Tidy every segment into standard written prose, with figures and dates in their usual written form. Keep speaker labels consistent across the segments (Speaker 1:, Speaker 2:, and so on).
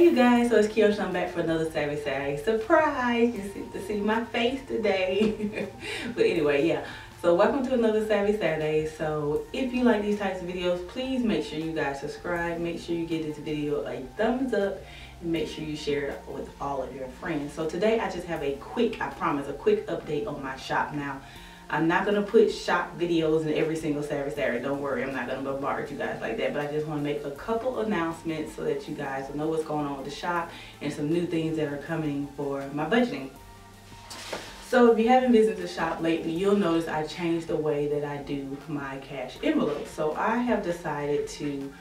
Speaker 1: you guys, so it's Kiyoshi. I'm back for another Savvy Saturday surprise. You get to see my face today. But anyway, yeah. So welcome to another Savvy Saturday. So if you like these types of videos, please make sure you guys subscribe. Make sure you give this video a thumbs up. And make sure you share it with all of your friends. So today I just have a quick, I promise, a quick update on my shop. Now, I'm not going to put shop videos in every single Saturday. Don't worry, I'm not going to bombard you guys like that. But I just want to make a couple announcements so that you guys will know what's going on with the shop and some new things that are coming for my budgeting. So if you haven't visited the shop lately, you'll notice I changed the way that I do my cash envelopes. So I have decided to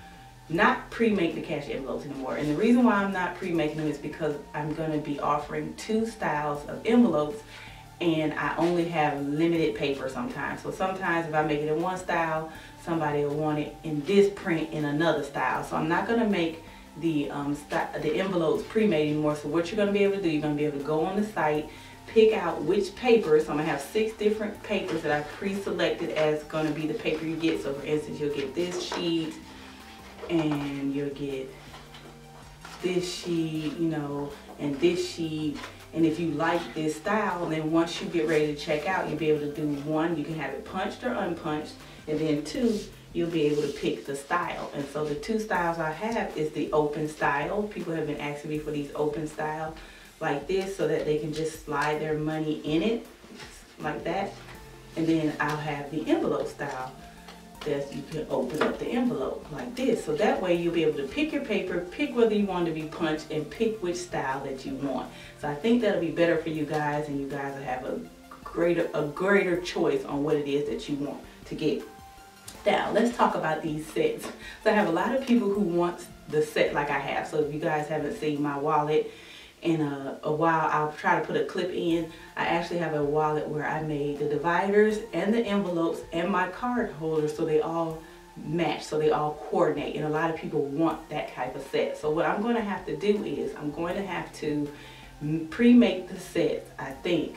Speaker 1: not pre-make the cash envelopes anymore. And the reason why I'm not pre-making them is because I'm going to be offering 2 styles of envelopes. And I only have limited paper sometimes. So sometimes if I make it in one style, somebody will want it in this print in another style. So I'm not going to make the envelopes pre-made anymore. So what you're going to be able to do, you're going to be able to go on the site, pick out which paper. So I'm going to have 6 different papers that I pre-selected as going to be the paper you get. So for instance, you'll get this sheet and you'll get this sheet, you know, and this sheet. And if you like this style, then once you get ready to check out, you'll be able to do 1, you can have it punched or unpunched, and then 2, you'll be able to pick the style. And so the 2 styles I have is the open style. People have been asking me for these open style like this so that they can just slide their money in it like that. And then I'll have the envelope style. You can open up the envelope like this. So that way you'll be able to pick your paper, pick whether you want to be punched, and pick which style that you want. So I think that'll be better for you guys, and you guys will have a greater choice on what it is that you want to get. Now let's talk about these sets. So I have a lot of people who want the set like I have. So if you guys haven't seen my wallet in a while, I'll try to put a clip in. I actually have a wallet where I made the dividers and the envelopes and my card holders so they all match, so they all coordinate. And a lot of people want that type of set. So what I'm going to have to do is I'm going to have to pre-make the sets, I think.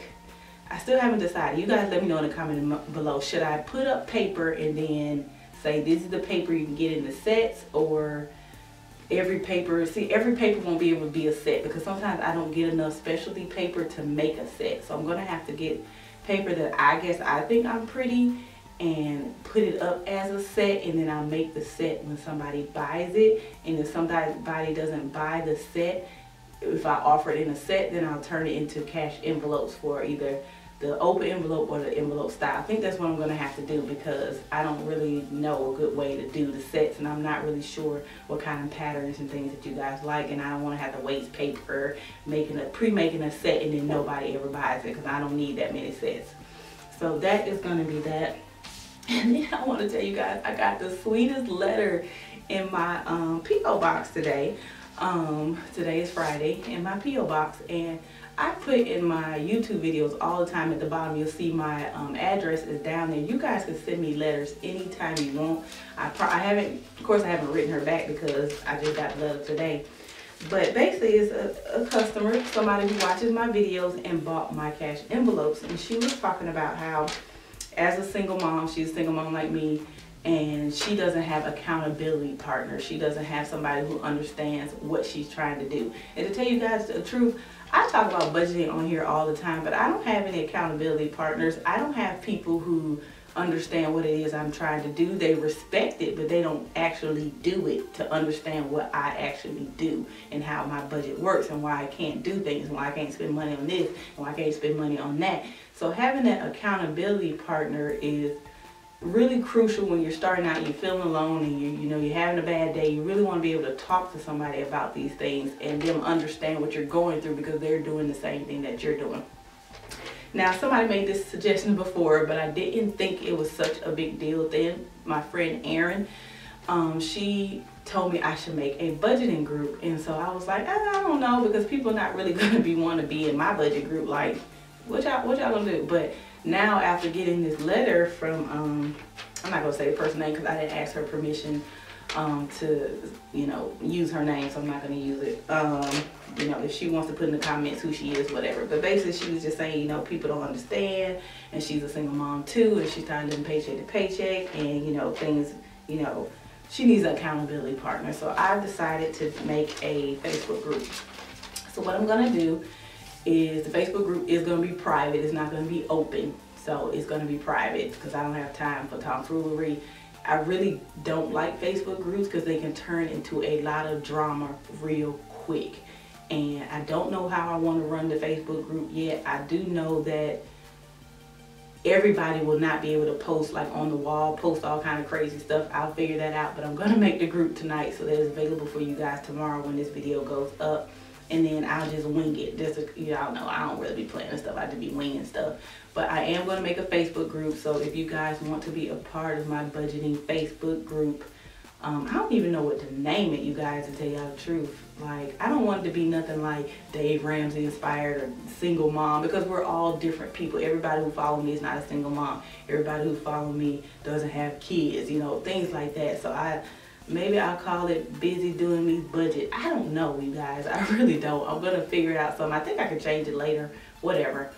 Speaker 1: I still haven't decided. You guys let me know in the comment below. Should I put up paper and then say this is the paper you can get in the sets, or every paper won't be able to be a set, because sometimes I don't get enough specialty paper to make a set. So I'm going to have to get paper that I think I'm pretty and put it up as a set, and then I'll make the set when somebody buys it. And if somebody doesn't buy the set, if I offer it in a set, then I'll turn it into cash envelopes for either the open envelope or the envelope style. I think that's what I'm going to have to do, because I don't really know a good way to do the sets, and I'm not really sure what kind of patterns and things that you guys like, and I don't want to have to waste paper pre-making a set and then nobody ever buys it, because I don't need that many sets. So that is going to be that. And then I want to tell you guys, I got the sweetest letter in my P.O. box today. Today is Friday, in my P.O. box, and I put in my YouTube videos all the time at the bottom. You'll see my address is down there. You guys can send me letters anytime you want. Of course I haven't written her back because I just got the letter today. But basically it's a customer, somebody who watches my videos and bought my cash envelopes. And she was talking about how as a single mom, she's a single mom like me, and she doesn't have accountability partners. She doesn't have somebody who understands what she's trying to do. And to tell you guys the truth, I talk about budgeting on here all the time, but I don't have any accountability partners. I don't have people who understand what it is I'm trying to do. They respect it, but they don't actually do it to understand what I actually do and how my budget works and why I can't do things, and why I can't spend money on this and why I can't spend money on that. So having that accountability partner is really crucial when you're starting out, you're feeling alone, and you're having a bad day. You really want to be able to talk to somebody about these things and them understand what you're going through, because they're doing the same thing that you're doing. Now, somebody made this suggestion before, but I didn't think it was such a big deal then. My friend Erin, she told me I should make a budgeting group, and so I was like, I don't know, because people are not really going to want to be in my budget group. Like, what y'all gonna do? But now, after getting this letter from, I'm not going to say the person's name because I didn't ask her permission to, use her name, so I'm not going to use it. If she wants to put in the comments who she is, whatever. But basically, she was just saying, people don't understand, and she's a single mom too, and she's trying to live paycheck to paycheck, and, things, she needs an accountability partner. So I've decided to make a Facebook group. So what I'm gonna do is the Facebook group is gonna be private. It's not gonna be open. So it's gonna be private because I don't have time for tomfoolery. I really don't like Facebook groups because they can turn into a lot of drama real quick. And I don't know how I want to run the Facebook group yet. I do know that everybody will not be able to post like on the wall, post all kind of crazy stuff. I'll figure that out, but I'm gonna make the group tonight so that it's available for you guys tomorrow when this video goes up. And then I'll just wing it. Just, y'all know I don't really be planning stuff. I just be winging stuff. But I am gonna make a Facebook group. So if you guys want to be a part of my budgeting Facebook group, I don't even know what to name it, you guys, to tell y'all the truth. Like, I don't want it to be nothing like Dave Ramsey inspired or single mom, because we're all different people. Everybody who follows me is not a single mom. Everybody who follows me doesn't have kids, you know, things like that. So maybe I'll call it Busy Doing Me's Budget. I don't know, you guys. I really don't. I'm gonna figure it out something. I think I can change it later, whatever.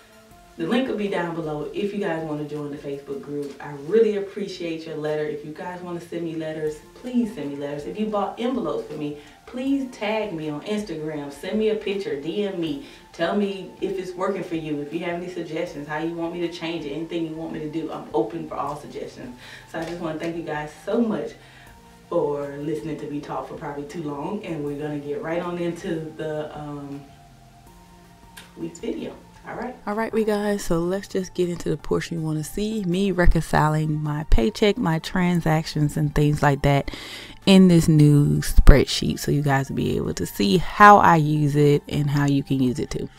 Speaker 1: The link will be down below if you guys want to join the Facebook group. I really appreciate your letter. If you guys want to send me letters, please send me letters. If you bought envelopes for me, please tag me on Instagram. Send me a picture, DM me. Tell me if it's working for you. If you have any suggestions, how you want me to change it, anything you want me to do, I'm open for all suggestions. So I just want to thank you guys so much for listening to me talk for probably too long. And we're going to get right on into the week's video. All right, we guys, so let's just get into the portion you want to see, me reconciling my paycheck, my transactions and things like that in this new spreadsheet, so you guys will be able to see how I use it and how you can use it too.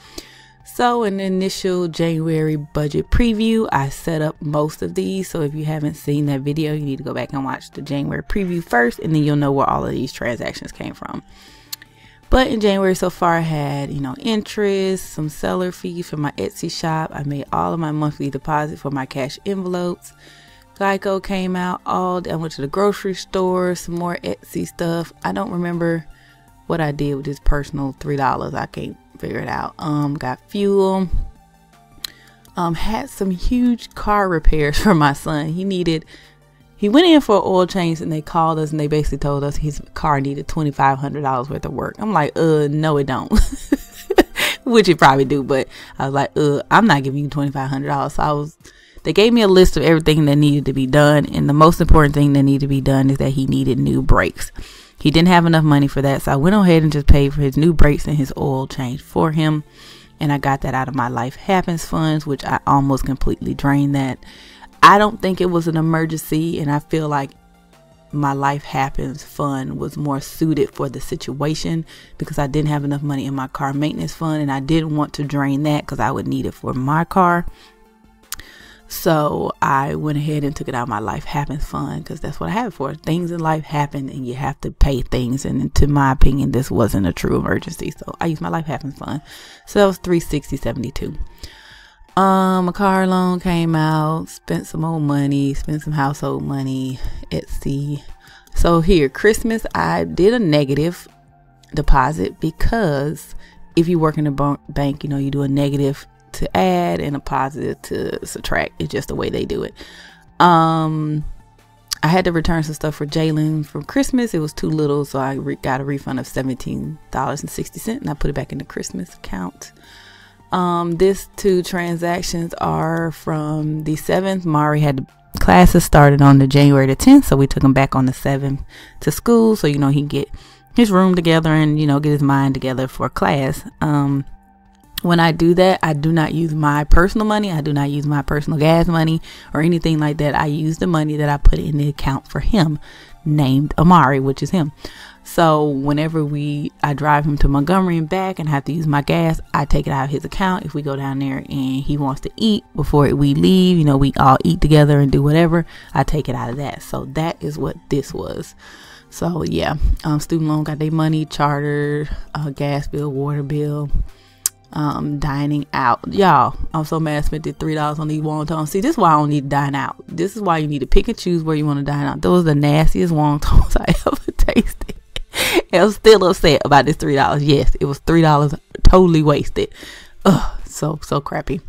Speaker 1: So in the initial January budget preview, I set up most of these. So if you haven't seen that video, you need to go back and watch the January preview first, and then you'll know where all of these transactions came from. But in January so far, I had, you know, interest, some seller fees for my Etsy shop. I made all of my monthly deposit for my cash envelopes. Geico came out. I went to the grocery store, some more Etsy stuff. I don't remember what I did with this personal $3. I can't figure it out. Got fuel. Had some huge car repairs for my son. He went in for an oil change, and they called us and they basically told us his car needed $2,500 worth of work. I'm like, no, it don't. Which it probably do, but I was like, I'm not giving you $2,500. So they gave me a list of everything that needed to be done. And the most important thing that needed to be done is that he needed new brakes. He didn't have enough money for that. So I went ahead and just paid for his new brakes and his oil change for him. And I got that out of my Life Happens funds, which I almost completely drained that. I don't think it was an emergency, and I feel like my Life Happens fund was more suited for the situation because I didn't have enough money in my car maintenance fund, and I didn't want to drain that because I would need it for my car. So I went ahead and took it out of my Life Happens fund because that's what I have it for. Things in life happen and you have to pay things, and to my opinion, this wasn't a true emergency, so I used my Life Happens fund. So that was $360.72. A car loan came out, spent some more money, spent some household money, Etsy. So here, Christmas, I did a negative deposit because if you work in a bank, you know, you do a negative to add and a positive to subtract. It's just the way they do it. I had to return some stuff for Jalen from Christmas. It was too little, so I got a refund of $17.60, and I put it back in the Christmas account. These two transactions are from the 7th. Mari had classes started on the January the 10th, so we took him back on the 7th to school, so, you know, he can get his room together and, you know, get his mind together for class. When I do that, I do not use my personal money. I do not use my personal gas money or anything like that. I use the money that I put in the account for him, named Amari, which is him. So whenever I drive him to Montgomery and back and have to use my gas, I take it out of his account. If we go down there and he wants to eat before we leave, you know, we all eat together and do whatever, I take it out of that. So that is what this was. So yeah, student loan got their money, charter, gas bill, water bill, dining out. Y'all, I'm so mad I spent the $3 on these wontons. See, this is why I don't need to dine out. This is why you need to pick and choose where you want to dine out. Those are the nastiest wontons I ever tasted. I was still upset about this $3. Yes, it was $3 totally wasted. Ugh, so crappy.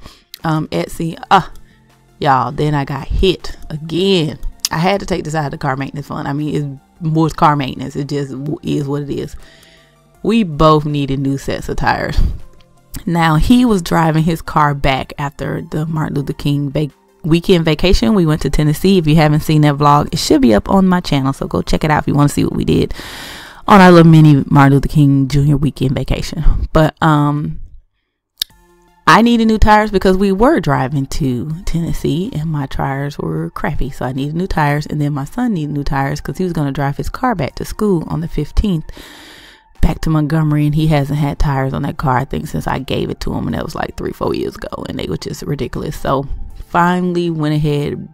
Speaker 1: Etsy, y'all, then I got hit again. I had to take this out of the car maintenance fund. I mean, it's more car maintenance. It just is what it is. We both needed new sets of tires. Now, he was driving his car back after the Martin Luther King weekend vacation. We went to Tennessee. If you haven't seen that vlog, it should be up on my channel, so go check it out if you want to see what we did on our little mini Martin Luther King Jr. weekend vacation. But I needed new tires because we were driving to Tennessee and my tires were crappy, so I needed new tires. And then my son needed new tires because he was going to drive his car back to school on the 15th back to Montgomery, and he hasn't had tires on that car, I think, since I gave it to him, and that was like 3-4 years ago, and they were just ridiculous. So finally went ahead,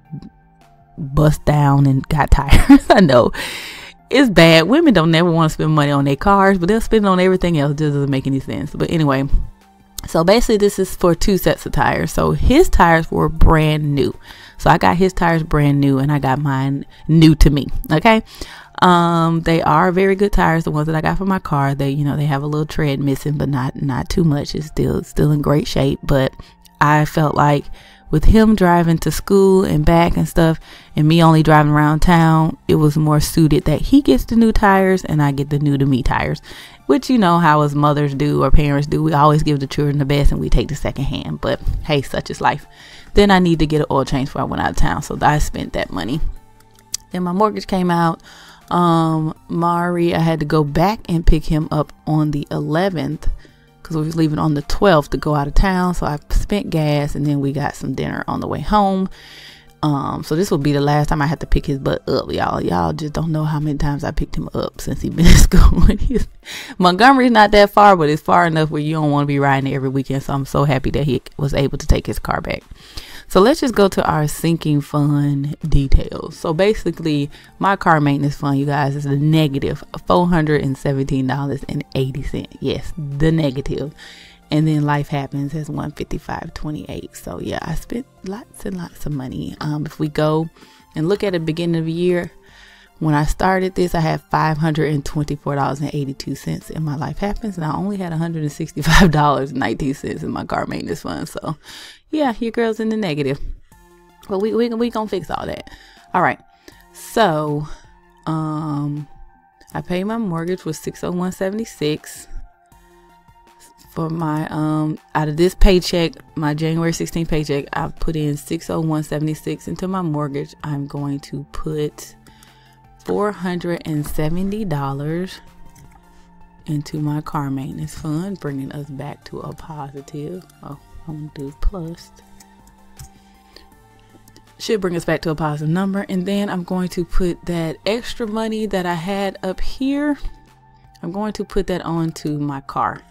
Speaker 1: bust down and got tires. I know it's bad. Women don't never want to spend money on their cars, but they'll spend it on everything else. It just doesn't make any sense. But anyway, so basically this is for 2 sets of tires. So his tires were brand new, so I got his tires brand new and I got mine new to me. Okay. They are very good tires, the ones that I got for my car. They, you know, they have a little tread missing, but not too much. It's still in great shape. But I felt like with him driving to school and back and stuff, and me only driving around town, it was more suited that he gets the new tires and I get the new to me tires, which, you know how as mothers do or parents do, we always give the children the best and we take the second hand. But hey, such is life. Then I need to get an oil change before I went out of town, so I spent that money. Then my mortgage came out. Mari, I had to go back and pick him up on the 11th because we was leaving on the 12th to go out of town. So I spent gas and then we got some dinner on the way home. So this will be the last time I have to pick his butt up, y'all. Y'all just don't know how many times I picked him up since he been in school. Montgomery's not that far, but it's far enough where you don't want to be riding it every weekend. So I'm so happy that he was able to take his car back. So let's just go to our sinking fund details. So basically my car maintenance fund, you guys, is a negative $417.80. Yes, the negative. And then life happens as $155.28. So yeah, I spent lots and lots of money. If we go and look at the beginning of the year, when I started this, I had $524.82 in my life happens, and I only had $165.19 in my car maintenance fund. So yeah, your girl's in the negative, but we gonna fix all that. All right, so I paid my mortgage was $601.76 for my out of this paycheck, my January 16th paycheck. I've put in $601.76 into my mortgage. I'm going to put $470 into my car maintenance fund, bringing us back to a positive. Oh, I'm gonna do plus. Should bring us back to a positive number. And then I'm going to put that extra money that I had up here, I'm going to put that onto my car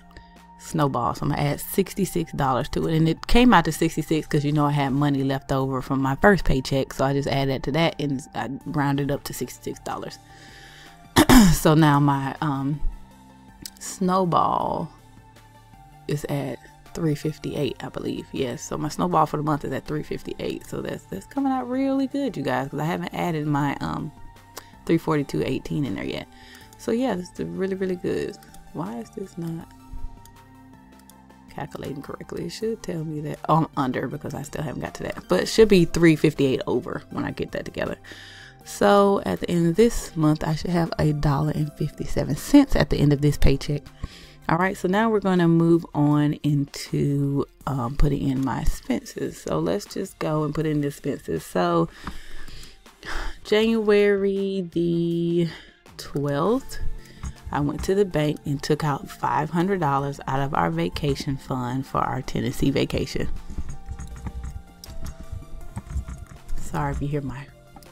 Speaker 1: snowball. So I'm gonna add $66 to it, and it came out to 66 because, you know, I had money left over from my first paycheck, so I just added that to that and I rounded up to $66. So now my snowball is at $358, I believe. Yes, so my snowball for the month is at $358. So that's coming out really good, you guys, because I haven't added my $342.18 in there yet. So yeah, this is really good. Why is this not calculating correctly? It should tell me that. Oh, I'm under because I still haven't got to that, but it should be $358 over when I get that together. So at the end of this month, I should have $1.57 at the end of this paycheck. All right, so now we're going to move on into putting in my expenses. So let's just go and put in the expenses. So January the 12th, I went to the bank and took out $500 out of our vacation fund for our Tennessee vacation. Sorry if you hear my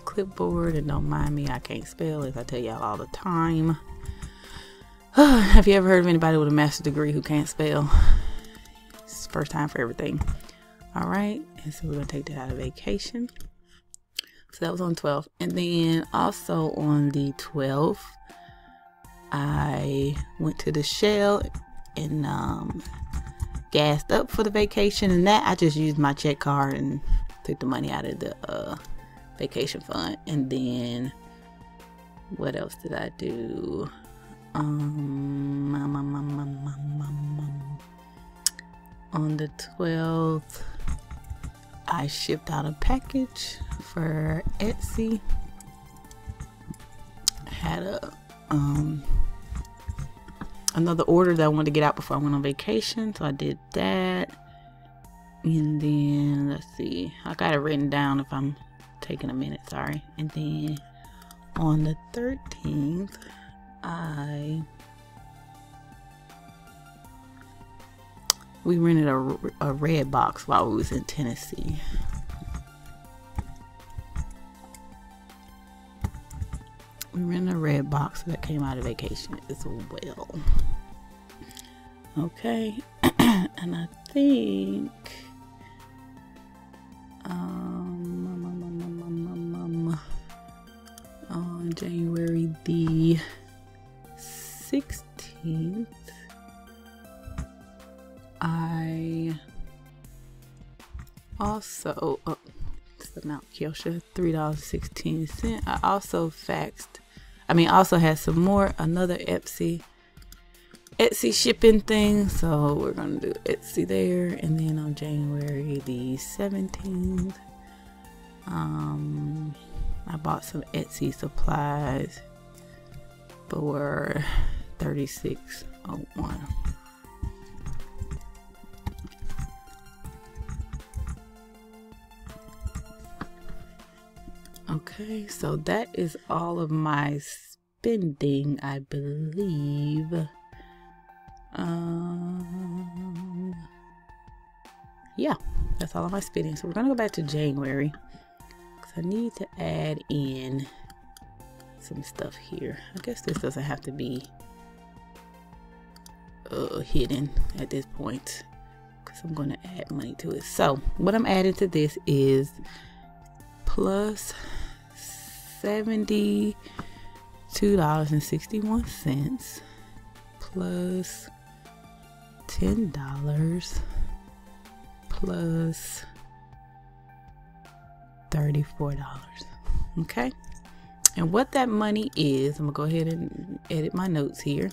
Speaker 1: clipboard, and don't mind me, I can't spell, as I tell y'all all the time. Have you ever heard of anybody with a master's degree who can't spell? It's the first time for everything. All right, and so we're gonna take that out of vacation. So that was on 12th, and then also on the 12th, I went to the Shell and gassed up for the vacation, and that I just used my check card and took the money out of the vacation fund. And then what else did I do? On the 12th, I shipped out a package for Etsy. had another order that I wanted to get out before I went on vacation, so I did that. And then let's see, I got it written down if I'm taking a minute, sorry. And then on the 13th, we rented a red box while we was in Tennessee. We rented a red box that came out of vacation as well. Okay, and I think on January the 16th, I also, it's the Mount Kiosha, $3.16. I also also had some more, another Etsy shipping thing. So we're gonna do Etsy there. And then on January the 17th, I bought some Etsy supplies for $36.01. Okay, so that is all of my spending, I believe. Yeah, that's all of my spending. So we're gonna go back to January because I need to add in some stuff here. I guess this doesn't have to be hidden at this point because I'm going to add money to it. So what I'm adding to this is plus $72.61 plus $10 plus $34. Okay, and what that money is, I'm gonna go ahead and edit my notes here.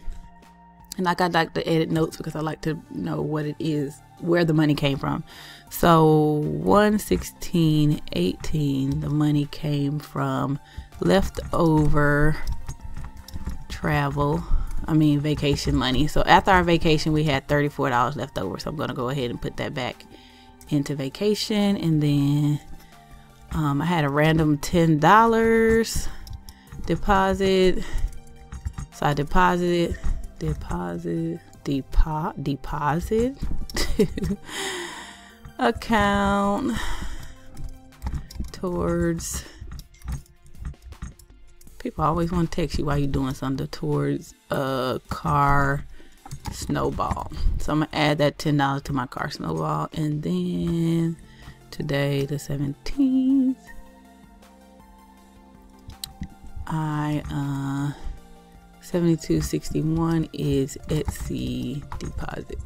Speaker 1: And I like to edit notes because I like to know what it is, where the money came from. So 1/16/18, the money came from leftover vacation money. So after our vacation, we had $34 left over. So I'm going to go ahead and put that back into vacation. And then I had a random $10 deposit. So I deposit account towards, people always want to text you while you're doing something, towards a car snowball. So I'm gonna add that $10 to my car snowball. And then today, the 17th, $72.61 is Etsy deposit.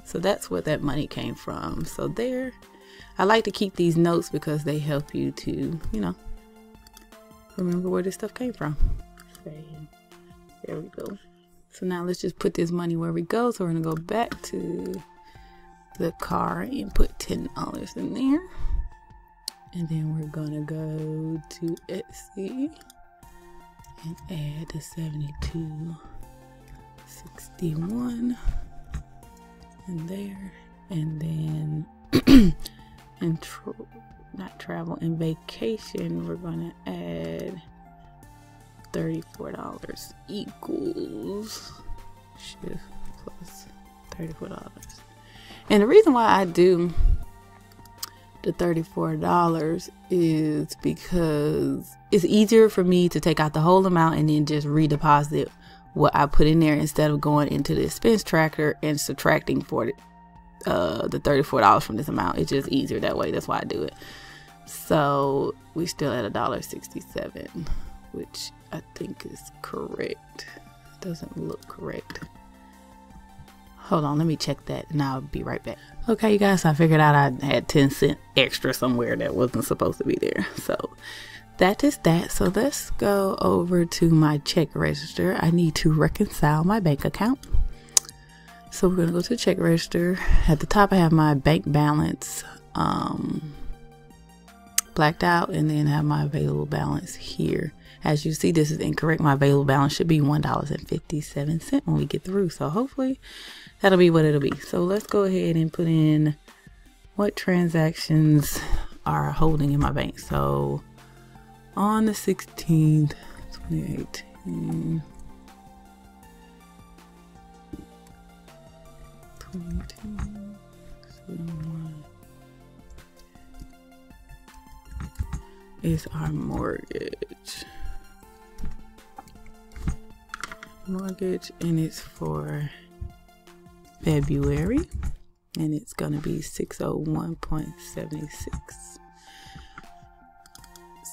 Speaker 1: So that's where that money came from. So there, I like to keep these notes because they help you to, remember where this stuff came from. There we go. So now let's just put this money where we go. So we're gonna go back to the car and put $10 in there. And then we're gonna go to Etsy and add the $72.61 in there. And then in vacation, we're gonna add $34 equals shift plus $34. And the reason why I do the $34 is because it's easier for me to take out the whole amount and then just redeposit what I put in there instead of going into the expense tracker and subtracting the $34 from this amount. It's just easier that way. That's why I do it. So we still at $1.67, which I think is correct. Doesn't look correct. Hold on, let me check that and I'll be right back. Okay, you guys, I figured out I had 10 cents extra somewhere that wasn't supposed to be there. So that is that. So let's go over to my check register. I need to reconcile my bank account. So we're going to go to the check register. At the top, I have my bank balance blacked out, and then have my available balance here. As you see, this is incorrect. My available balance should be $1.57 when we get through. So hopefully that'll be what it'll be. So let's go ahead and put in what transactions are holding in my bank. So on the 16th, 2018, 2018, 71 is our mortgage. And it's for February, and it's gonna be 601.76.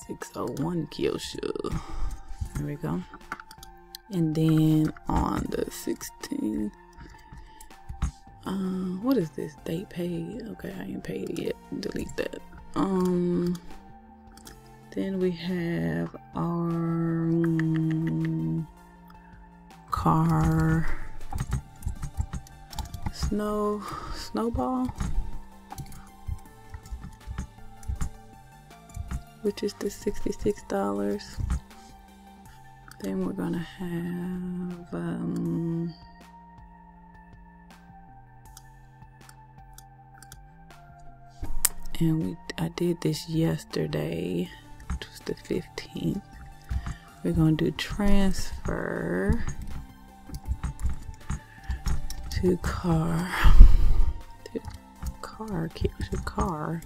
Speaker 1: 601 Kyosho. There we go. And then on the 16th, what is this? Date paid. Okay, I ain't paid it yet. Delete that. Then we have our car snowball, which is the $66. Then we're gonna have and I did this yesterday, which was the 15th. We're gonna do transfer to car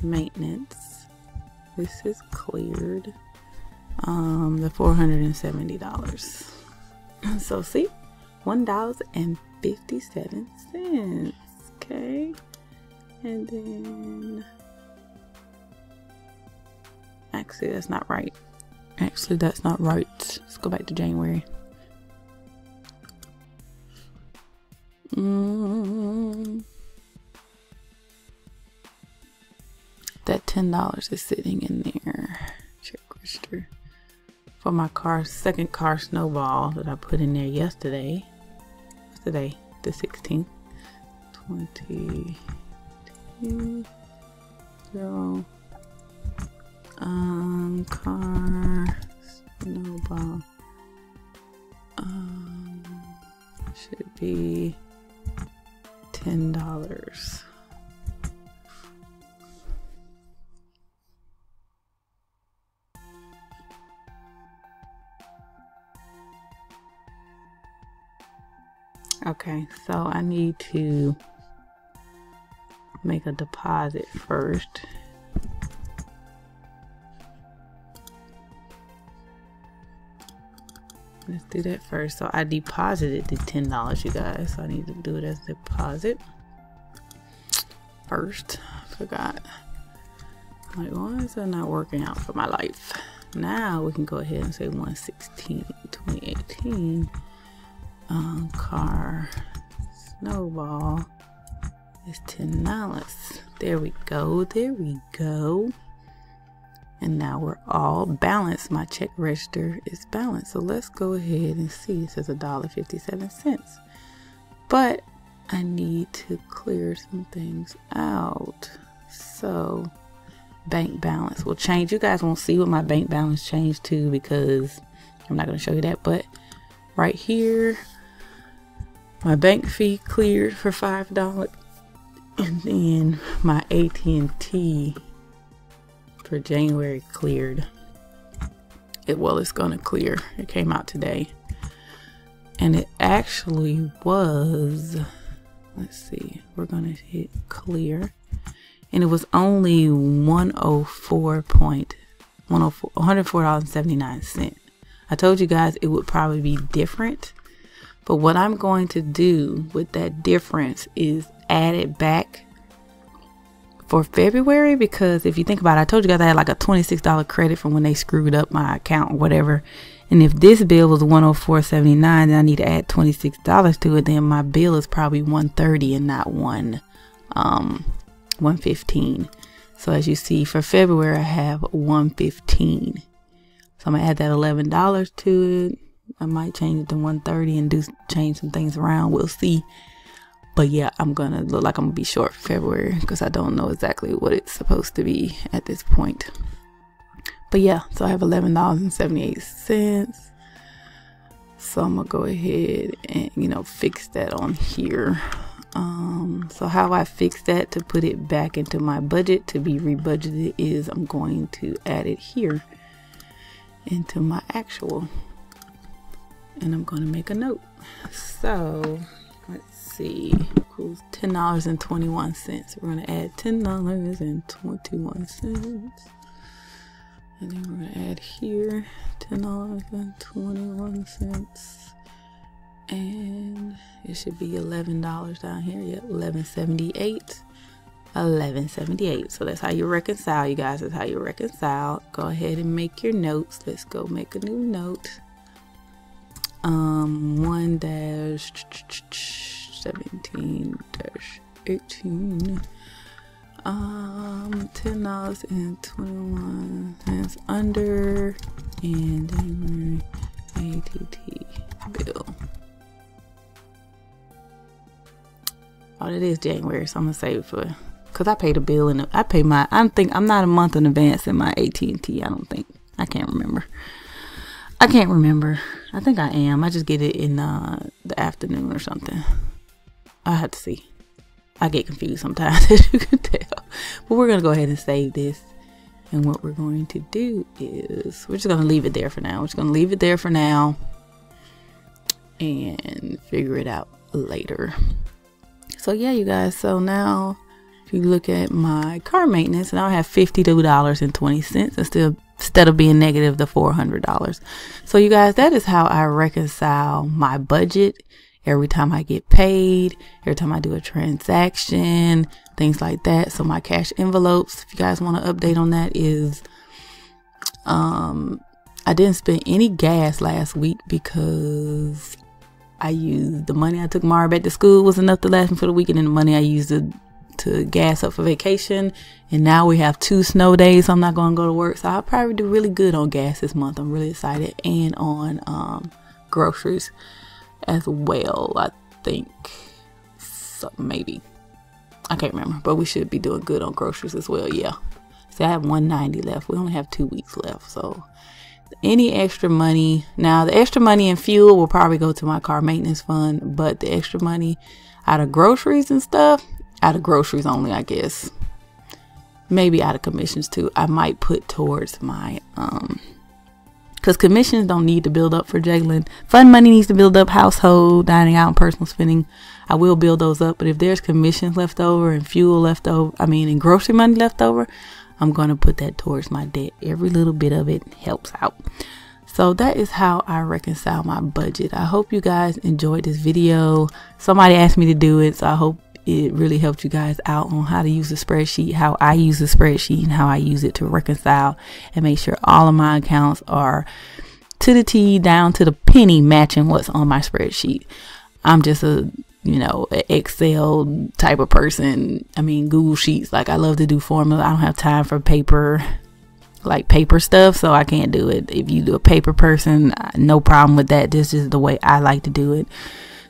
Speaker 1: maintenance. This is cleared. The $470. So see, $1.57. Okay, and then actually that's not right. Let's go back to January. That $10 is sitting in there. Check register for my second car snowball that I put in there yesterday. What's today? The 16th. 20. Car snowball. Should be $10. Okay, so I need to make a deposit first. Let's do that first. So I deposited the $10, you guys. So I need to do it as a deposit first. Forgot. Like, why is that not working out for my life? Now we can go ahead and say 1/16/2018. Car snowball is $10. There we go. And now we're all balanced. My check register is balanced. So let's go ahead and see. It says $1.57. But I need to clear some things out. So bank balance will change. You guys won't see what my bank balance changed to because I'm not going to show you that. But right here, my bank fee cleared for $5. And then my AT&T for January cleared. It's gonna clear. It came out today. And it actually was, let's see, we're gonna hit clear. And it was only $104.79. I told you guys it would probably be different. But what I'm going to do with that difference is add it back for February, because if you think about it, I told you guys I had like a $26 credit from when they screwed up my account or whatever. And if this bill was $104.79, then I need to add $26 to it. Then my bill is probably $130 and not $115. So as you see, for February I have $115. So I'm gonna add that $11 to it. I might change it to $130 and change some things around. We'll see. But yeah, I'm gonna look like I'm gonna be short for February because I don't know exactly what it's supposed to be at this point.
Speaker 2: But yeah, so I have $11.78. So I'm gonna go ahead and, you know, fix that on here. So how I fix that to put it back into my budget to be rebudgeted is I'm going to add it here into my actual, and I'm going to make a note. So let's see, equals $10.21. We're going to add $10.21, and then we're going to add here $10.21, and it should be $11 down here. Yep, $11.78. So that's how you reconcile, you guys. That's how you reconcile. Go ahead and make your notes. Let's go make a new note. 1-17-18 $10.21 under, and then ATT bill. Oh, it is January, so I'm gonna save it for, because I paid a bill and I pay my, I'm not a month in advance in my AT&T. I don't think. I can't remember. I think I am. I just get it in the afternoon or something. I have to see. I get confused sometimes, as you can tell. But we're gonna go ahead and save this. And what we're going to do is we're just gonna leave it there for now. We're just gonna leave it there for now and figure it out later. So yeah, you guys, so now if you look at my car maintenance, now I have $52.20 instead of being negative the $400. So you guys, that is how I reconcile my budget every time I get paid, every time I do a transaction, things like that. So my cash envelopes, if you guys want to update on that, is I didn't spend any gas last week because I used the money I took Margaret back to school was enough to last me for the weekend, and the money I used to gas up for vacation. And now we have 2 snow days, so I'm not going to go to work. So I'll probably do really good on gas this month. I'm really excited. And on groceries as well, I think. So maybe. I can't remember. But we should be doing good on groceries as well. Yeah. See, I have $190 left. We only have 2 weeks left. So any extra money, now the extra money in fuel will probably go to my car maintenance fund, but the extra money out of groceries and stuff, out of groceries only, I guess, maybe out of commissions too, I might put towards my because commissions don't need to build up for juggling. Fund money needs to build up. Household, dining out, and personal spending, I will build those up. But if there's commissions left over and fuel left over, and grocery money left over, I'm going to put that towards my debt. Every little bit of it helps out. So that is how I reconcile my budget. I hope you guys enjoyed this video. Somebody asked me to do it, so I hope it really helped you guys out on how to use the spreadsheet, how I use the spreadsheet, and how I use it to reconcile and make sure all of my accounts are to the T, down to the penny, matching what's on my spreadsheet. I'm just a Excel type of person. Google Sheets. Like, I love to do formulas. I don't have time for paper stuff, so I can't do it. If you do a paper person, no problem with that. This is the way I like to do it.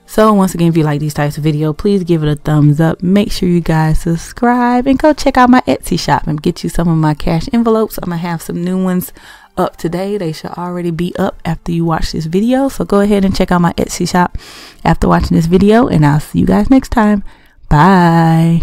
Speaker 2: So once again, if you like these types of videos, please give it a thumbs up. Make sure you guys subscribe and go check out my Etsy shop and get you some of my cash envelopes. I'm gonna have some new ones up today. They should already be up after you watch this video. So go ahead and check out my Etsy shop after watching this video, and I'll see you guys next time. Bye.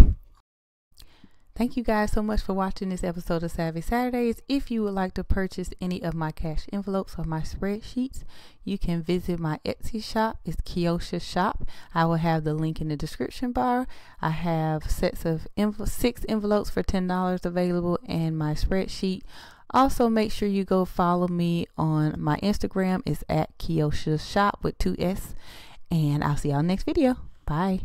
Speaker 2: Thank you guys so much for watching this episode of Savvy Saturdays. If you would like to purchase any of my cash envelopes or my spreadsheets, you can visit my Etsy shop. It's Kiosha Shop. I will have the link in the description bar. I have sets of 6 envelopes for $10 available, and my spreadsheet. Also, make sure you go follow me on my Instagram. It's at Kiosha Shop with 2 S. And I'll see y'all next video. Bye.